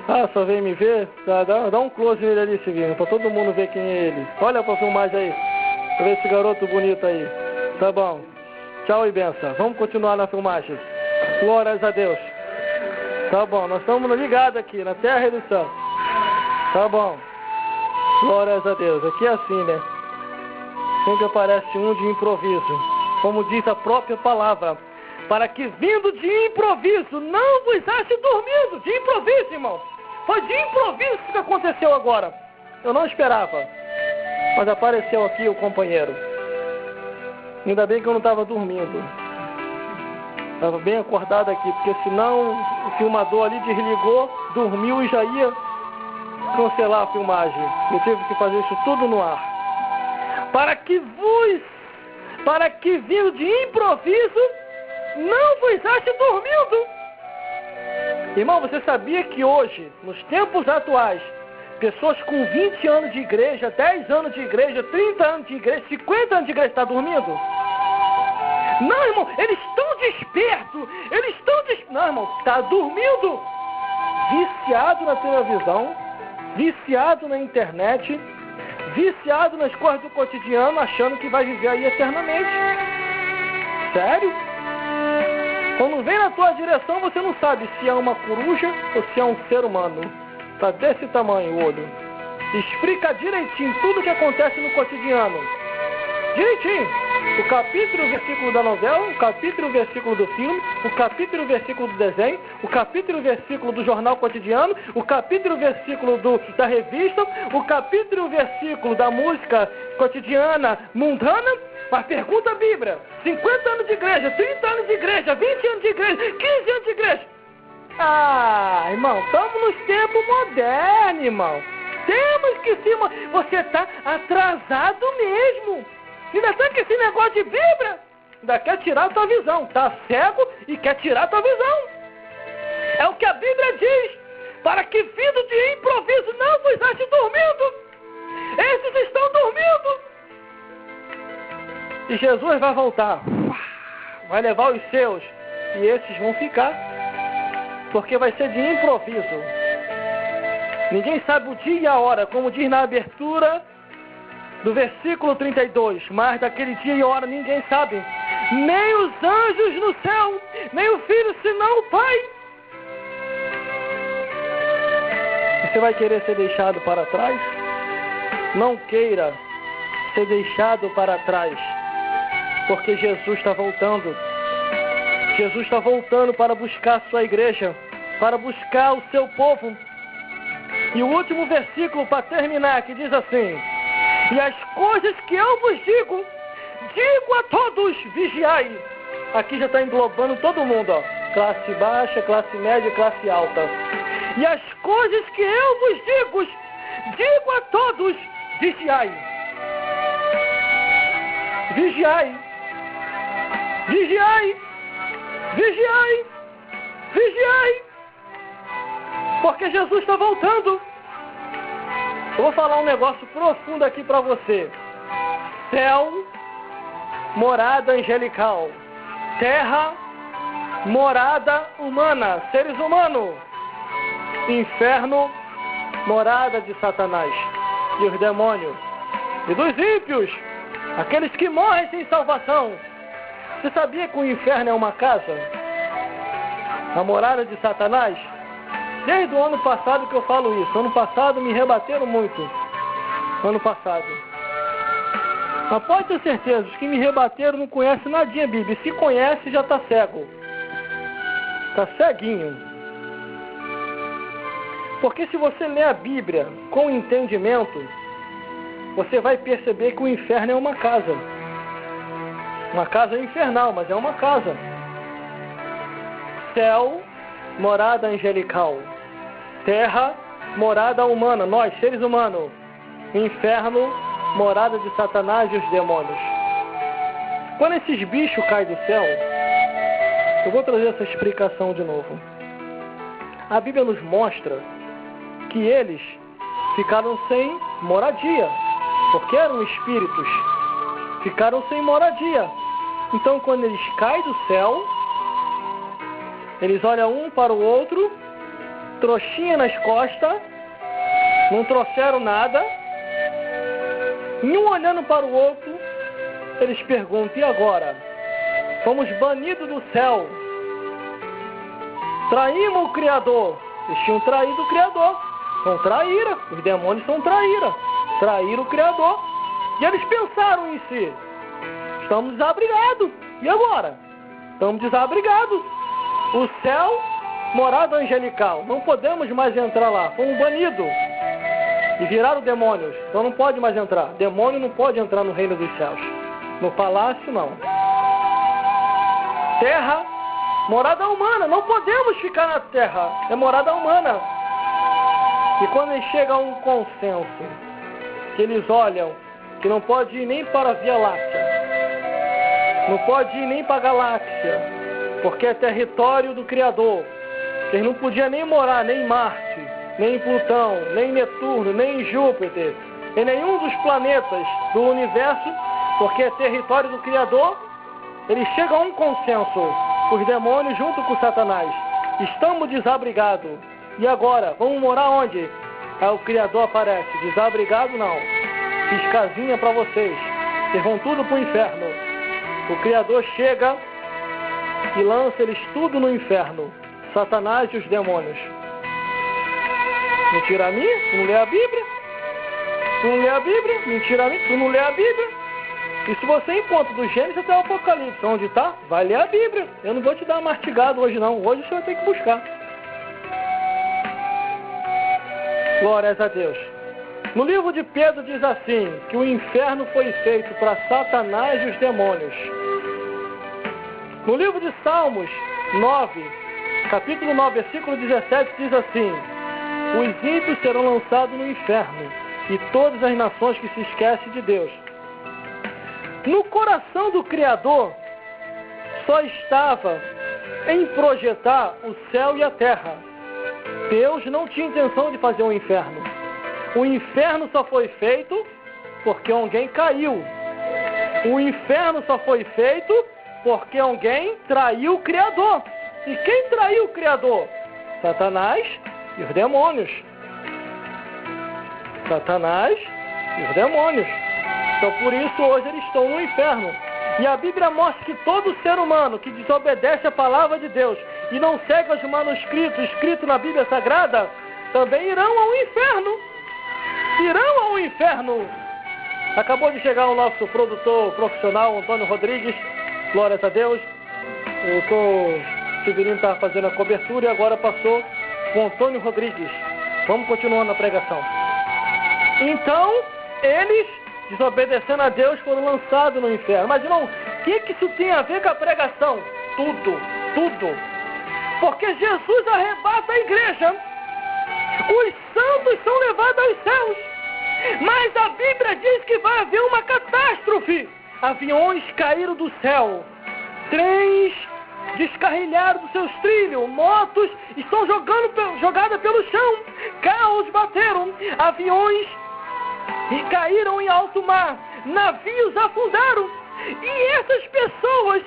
A: Ah, só vem me ver? Dá um close nele ali, seguindo, para todo mundo ver quem é ele. Olha para a filmagem aí. Pra ver esse garoto bonito aí. Tá bom. Tchau e benção. Vamos continuar na filmagem. Glórias a Deus. Tá bom, nós estamos ligados aqui, na terra e no céu. Tá bom. Glórias a Deus. Aqui é assim, né? Sempre aparece um de improviso. Como diz a própria palavra. Para que, vindo de improviso, não vos ache dormindo. De improviso, irmão. Foi de improviso que aconteceu agora. Eu não esperava. Mas apareceu aqui o companheiro. Ainda bem que eu não estava dormindo. Estava bem acordado aqui, porque senão o filmador ali desligou, dormiu e já ia cancelar a filmagem. Eu tive que fazer isso tudo no ar. Para que vindo de improviso, não vos ache dormindo. Irmão, você sabia que hoje, nos tempos atuais, pessoas com 20 anos de igreja, 10 anos de igreja, 30 anos de igreja, 50 anos de igreja, estão dormindo? Não, irmão, eles estão despertos. Não, irmão, está dormindo. Viciado na televisão, viciado na internet, viciado nas coisas do cotidiano, achando que vai viver aí eternamente. Sério? Quando vem na tua direção, você não sabe se é uma coruja ou se é um ser humano. Está desse tamanho o olho. Explica direitinho tudo o que acontece no cotidiano. Direitinho. O capítulo e o versículo da novela, o capítulo e o versículo do filme, o capítulo e o versículo do desenho, o capítulo e o versículo do jornal cotidiano, o capítulo e o versículo da revista, o capítulo e o versículo da música cotidiana mundana. Mas pergunta a Bíblia: 50 anos de igreja, 30 anos de igreja, 20 anos de igreja, 15 anos de igreja. Ah, irmão, estamos nos tempos modernos, irmão. Temos que sim, você está atrasado mesmo. Ainda tá com esse negócio de Bíblia, ainda quer tirar a tua visão. Tá cego e quer tirar a tua visão. É o que a Bíblia diz. Para que vindo de improviso não vos ache dormindo. Esses estão dormindo. E Jesus vai voltar. Vai levar os seus. E esses vão ficar. Porque vai ser de improviso. Ninguém sabe o dia e a hora, como diz na abertura do versículo 32, mas daquele dia e hora ninguém sabe, nem os anjos no céu, nem o Filho, senão o Pai. Você vai querer ser deixado para trás? Não queira ser deixado para trás, porque Jesus está voltando. Jesus está voltando para buscar a sua igreja, para buscar o seu povo. E o último versículo para terminar, que diz assim: e as coisas que eu vos digo a todos, vigiai. Aqui já está englobando todo mundo, ó. Classe baixa, classe média, classe alta. E as coisas que eu vos digo a todos, vigiai. Vigiai. Vigiai. Vigiai. Vigiai. Porque Jesus está voltando. Eu vou falar um negócio profundo aqui para você. Céu, morada angelical. Terra, morada humana, seres humanos. Inferno, morada de Satanás e os demônios. E dos ímpios, aqueles que morrem sem salvação. Você sabia que o inferno é uma casa? A morada de Satanás? Desde o ano passado que eu falo isso. Ano passado me rebateram muito. Ano passado. Mas pode ter certeza, os que me rebateram não conhecem nadinha a Bíblia. Se conhece, já está cego. Está ceguinho. Porque se você ler a Bíblia com entendimento, você vai perceber que o inferno é uma casa. Uma casa infernal, mas é uma casa. Céu, morada angelical. Terra, morada humana, nós, seres humanos. Inferno, morada de Satanás e os demônios. Quando esses bichos caem do céu, eu vou trazer essa explicação de novo. A Bíblia nos mostra que eles ficaram sem moradia, porque eram espíritos. Ficaram sem moradia. Então, quando eles caem do céu, eles olham um para o outro, trouxinha nas costas, não trouxeram nada, e um olhando para o outro, eles perguntam: e agora? Fomos banidos do céu, traímos o Criador. Eles tinham traído o Criador, são traíra, os demônios são traíra, traíram o Criador. E eles pensaram em si: estamos desabrigados, e agora? Estamos desabrigados. O céu, morada angelical, não podemos mais entrar lá, fomos banidos. E viraram demônios, então não pode mais entrar. Demônio não pode entrar no reino dos céus. No palácio, não. Terra, morada humana. Não podemos ficar na terra. É morada humana. E quando eles chegam a um consenso, que eles olham que não pode ir nem para a Via Láctea, não pode ir nem para a galáxia, porque é território do Criador. Eles não podiam nem morar nem em Marte, nem em Plutão, nem em Netuno, nem em Júpiter, em nenhum dos planetas do universo, porque é território do Criador. Eles chegam a um consenso, os demônios junto com Satanás. Estamos desabrigados. E agora? Vamos morar onde? Aí o Criador aparece. Desabrigado não. Fiz casinha para vocês. Vocês vão tudo para o inferno. O Criador chega e lança eles tudo no inferno. Satanás e os demônios. Mentira a mim? Tu não lê a Bíblia? Tu não lê a Bíblia? Mentira a mim? Tu não lê a Bíblia? E se você encontra do Gênesis até o Apocalipse, onde está, vai ler a Bíblia. Eu não vou te dar mastigado hoje não. Hoje você vai ter que buscar. Glórias a Deus. No livro de Pedro diz assim, que o inferno foi feito para Satanás e os demônios. No livro de Salmos 9, capítulo 9, versículo 17, diz assim: os ímpios serão lançados no inferno, e todas as nações que se esquecem de Deus. No coração do Criador, só estava em projetar o céu e a terra. Deus não tinha intenção de fazer um inferno. O inferno só foi feito porque alguém caiu. O inferno só foi feito porque alguém traiu o Criador. E quem traiu o Criador? Satanás e os demônios. Satanás e os demônios. Então por isso hoje eles estão no inferno. E a Bíblia mostra que todo ser humano que desobedece a palavra de Deus e não segue os manuscritos escritos na Bíblia Sagrada, também irão ao inferno. Irão ao inferno. Acabou de chegar o nosso produtor profissional, Antônio Rodrigues. Glórias a Deus. O Severino estava fazendo a cobertura e agora passou com Antônio Rodrigues. Vamos continuando a pregação. Então, eles, desobedecendo a Deus, foram lançados no inferno. Mas, irmão, o que isso tem a ver com a pregação? Tudo, tudo. Porque Jesus arrebata a igreja. Os santos são levados aos céus. Mas a Bíblia diz que vai haver uma catástrofe. Aviões caíram do céu. Trens descarrilharam dos seus trilhos. Motos estão jogadas pelo chão. Carros bateram. Aviões caíram em alto mar. Navios afundaram. E essas pessoas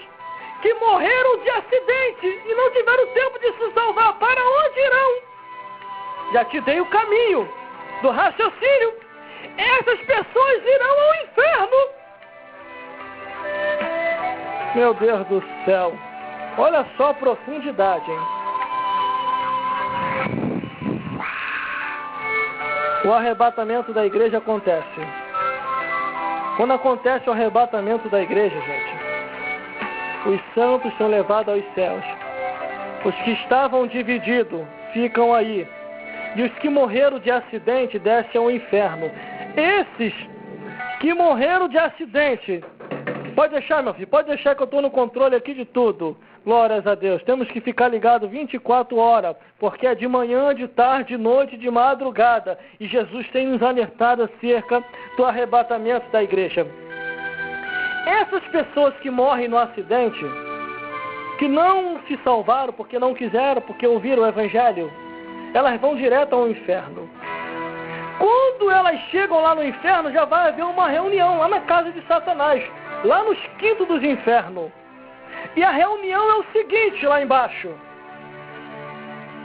A: que morreram de acidente e não tiveram tempo de se salvar, para onde irão? Já te dei o caminho do raciocínio. Essas pessoas irão ao inferno. Meu Deus do céu. Olha só a profundidade, hein? O arrebatamento da igreja acontece. Quando acontece o arrebatamento da igreja, gente, os santos são levados aos céus. Os que estavam divididos ficam aí. E os que morreram de acidente descem ao inferno. Esses que morreram de acidente, pode deixar, meu filho, pode deixar que eu estou no controle aqui de tudo. Glórias a Deus. Temos que ficar ligado 24 horas, porque é de manhã, de tarde, de noite, de madrugada. E Jesus tem nos alertado acerca do arrebatamento da igreja. Essas pessoas que morrem no acidente, que não se salvaram porque não quiseram, porque ouviram o Evangelho, elas vão direto ao inferno. Quando elas chegam lá no inferno, já vai haver uma reunião lá na casa de Satanás, lá nos quintos dos infernos. E a reunião é o seguinte, lá embaixo.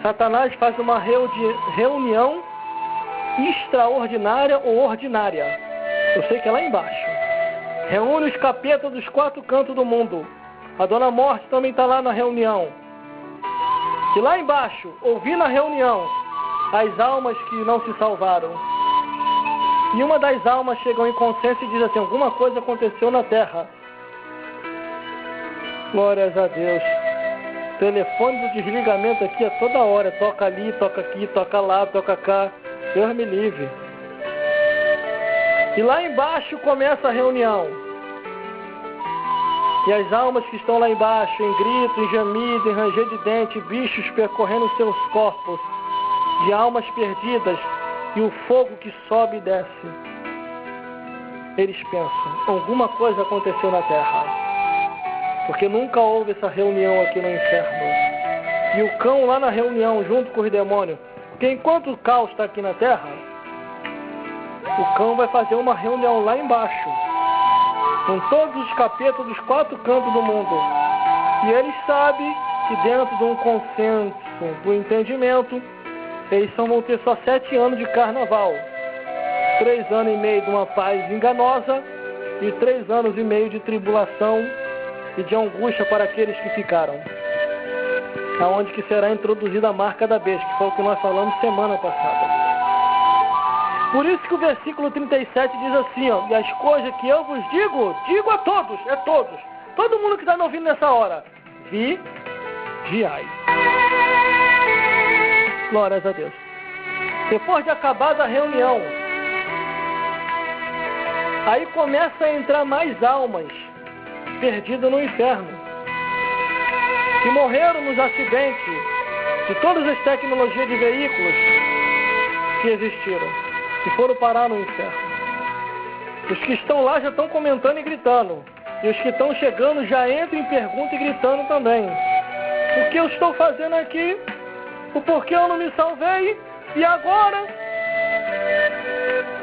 A: Satanás faz uma reunião extraordinária ou ordinária. Eu sei que é lá embaixo. Reúne os capetas dos 4 cantos do mundo. A Dona Morte também está lá na reunião. E lá embaixo, ouvindo a reunião, as almas que não se salvaram. E uma das almas chegam em consciência e diz assim: alguma coisa aconteceu na terra. Glórias a Deus. Telefone do desligamento aqui a toda hora. Toca ali, toca aqui, toca lá, toca cá. Deus me livre. E lá embaixo começa a reunião. E as almas que estão lá embaixo, em grito, em gemido, em ranger de dente, bichos percorrendo seus corpos, de almas perdidas, e o fogo que sobe e desce. Eles pensam, alguma coisa aconteceu na terra. Porque nunca houve essa reunião aqui no inferno. E o cão lá na reunião, junto com os demônios. Porque enquanto o caos está aqui na terra, o cão vai fazer uma reunião lá embaixo, com todos os capetas dos 4 cantos do mundo. E eles sabem que dentro de um consenso do entendimento, eles só vão ter só 7 anos de carnaval. 3 anos e meio de uma paz enganosa e 3 anos e meio de tribulação e de angústia para aqueles que ficaram. Aonde que será introduzida a marca da besta, que foi o que nós falamos semana passada. Por isso que o versículo 37 diz assim, ó, e as coisas que eu vos digo a todos, todos. Todo mundo que está me ouvindo nessa hora, vigiai. Glórias a Deus. Depois de acabar a reunião, aí começa a entrar mais almas perdidas no inferno, que morreram nos acidentes de todas as tecnologias de veículos que existiram, que foram parar no inferno. Os que estão lá já estão comentando e gritando, e os que estão chegando já entram em pergunta e gritando também. O que eu estou fazendo aqui? O porquê eu não me salvei? E agora?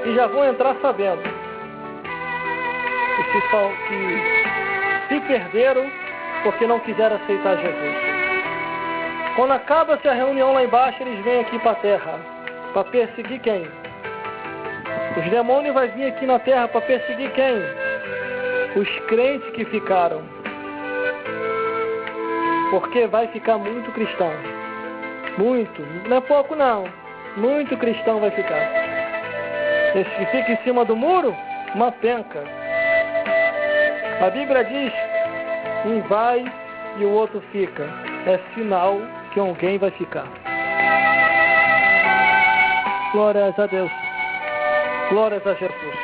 A: E já vão entrar sabendo que se perderam porque não quiseram aceitar Jesus. Quando acaba-se a reunião lá embaixo, eles vêm aqui para a terra para perseguir quem? Os demônios vão vir aqui na terra para perseguir quem? Os crentes que ficaram. Porque vai ficar muito cristão. Muito. Não é pouco não. Muito cristão vai ficar. Esse que fica em cima do muro, uma penca. A Bíblia diz, um vai e o outro fica. É sinal que alguém vai ficar. Glórias a Deus. Glórias a Jesus.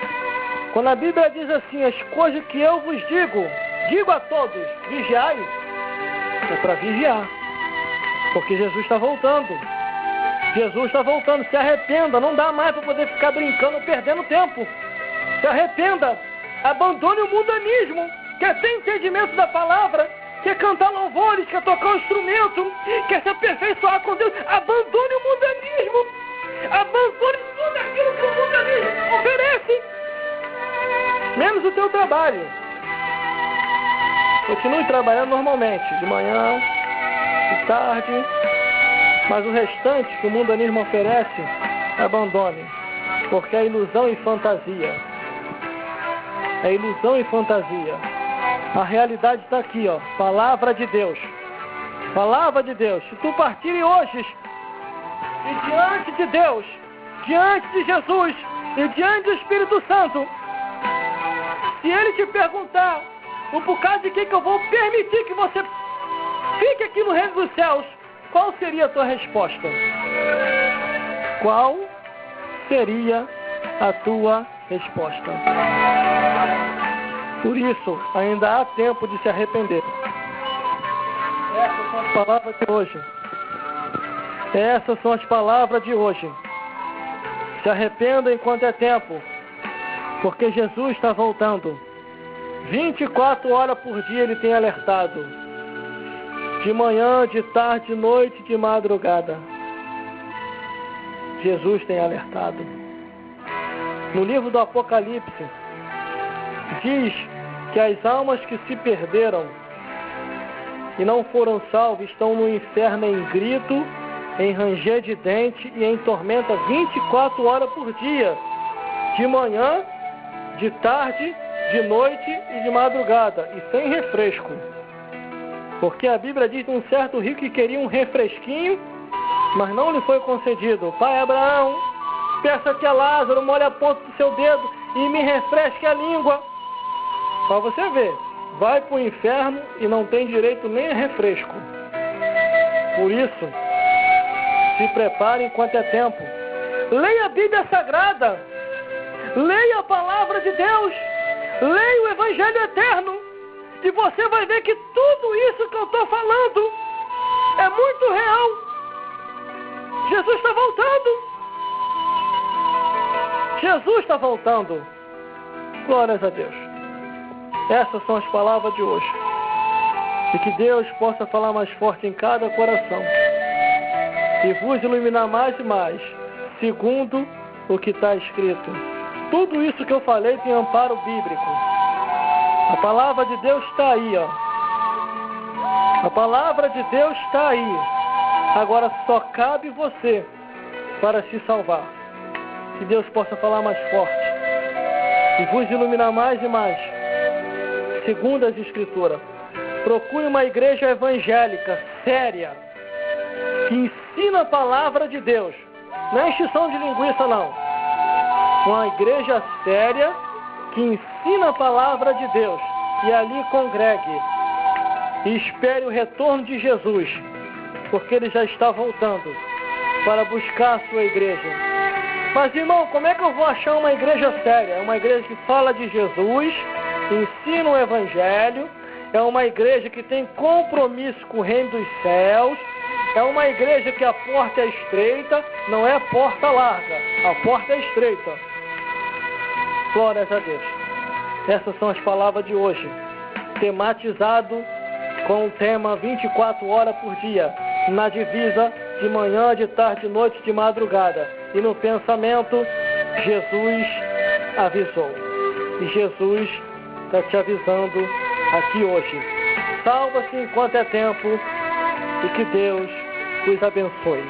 A: Quando a Bíblia diz assim, as coisas que eu vos digo a todos, vigiai, é para vigiar. Porque Jesus está voltando. Jesus está voltando. Se arrependa. Não dá mais para poder ficar brincando, perdendo tempo. Se arrependa. Abandone o mundanismo. Quer ter entendimento da palavra? Quer cantar louvores? Quer tocar um instrumento? Quer se aperfeiçoar com Deus? Abandone o mundanismo. Abandone tudo aquilo que o mundanismo oferece. Menos o teu trabalho. Continue trabalhando normalmente. De manhã, de tarde. Mas o restante que o mundanismo oferece, abandone. Porque é ilusão e fantasia. É ilusão e fantasia. A realidade está aqui, ó. Palavra de Deus. Palavra de Deus. Se tu partires hoje e diante de Deus, diante de Jesus e diante do Espírito Santo, se ele te perguntar o bocado de que eu vou permitir que você fique aqui no reino dos céus, qual seria a tua resposta? Qual seria a tua resposta? Por isso, ainda há tempo de se arrepender. Essas são as palavras de hoje. Essas são as palavras de hoje. Se arrependa enquanto é tempo, porque Jesus está voltando. 24 horas por dia ele tem alertado. De manhã, de tarde, de noite, de madrugada. Jesus tem alertado. No livro do Apocalipse, diz que as almas que se perderam e não foram salvas estão no inferno em grito, em ranger de dente e em tormenta 24 horas por dia. De manhã, de tarde, de noite e de madrugada. E sem refresco. Porque a Bíblia diz de um certo rico que queria um refresquinho, mas não lhe foi concedido. Pai Abraão, peça que a Lázaro molhe a ponta do seu dedo e me refresque a língua. Para você ver, vai para o inferno e não tem direito nem a refresco. Por isso, se prepare enquanto é tempo. Leia a Bíblia Sagrada. Leia a palavra palavra de Deus, leia o Evangelho eterno, e você vai ver que tudo isso que eu estou falando é muito real. Jesus está voltando. Jesus está voltando. Glórias a Deus. Essas são as palavras de hoje. E que Deus possa falar mais forte em cada coração e vos iluminar mais e mais, segundo o que está escrito. Tudo isso que eu falei tem amparo bíblico. A palavra de Deus está aí, ó. A palavra de Deus está aí. Agora só cabe você para se salvar. Que Deus possa falar mais forte e vos iluminar mais e mais, segundo as Escrituras. Procure uma igreja evangélica séria, que ensina a palavra de Deus. Não é encheção de linguiça, não. Uma igreja séria que ensina a palavra de Deus. E ali congregue. E espere o retorno de Jesus, porque Ele já está voltando para buscar a sua igreja. Mas, irmão, como é que eu vou achar uma igreja séria? É uma igreja que fala de Jesus, ensina o Evangelho, é uma igreja que tem compromisso com o reino dos céus, é uma igreja que a porta é estreita, não é porta larga, a porta é estreita. Glórias a Deus. Essas são as palavras de hoje, tematizado com o tema 24 horas por dia, na divisa de manhã, de tarde, de noite, de madrugada. E no pensamento, Jesus avisou. E Jesus está te avisando aqui hoje. Salva-se enquanto é tempo e que Deus os abençoe.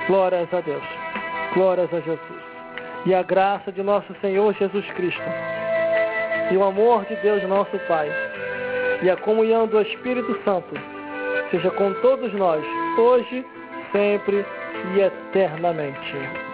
A: Glórias a Deus. Glórias a Jesus. E a graça de nosso Senhor Jesus Cristo, e o amor de Deus nosso Pai, e a comunhão do Espírito Santo seja com todos nós, hoje, sempre e eternamente.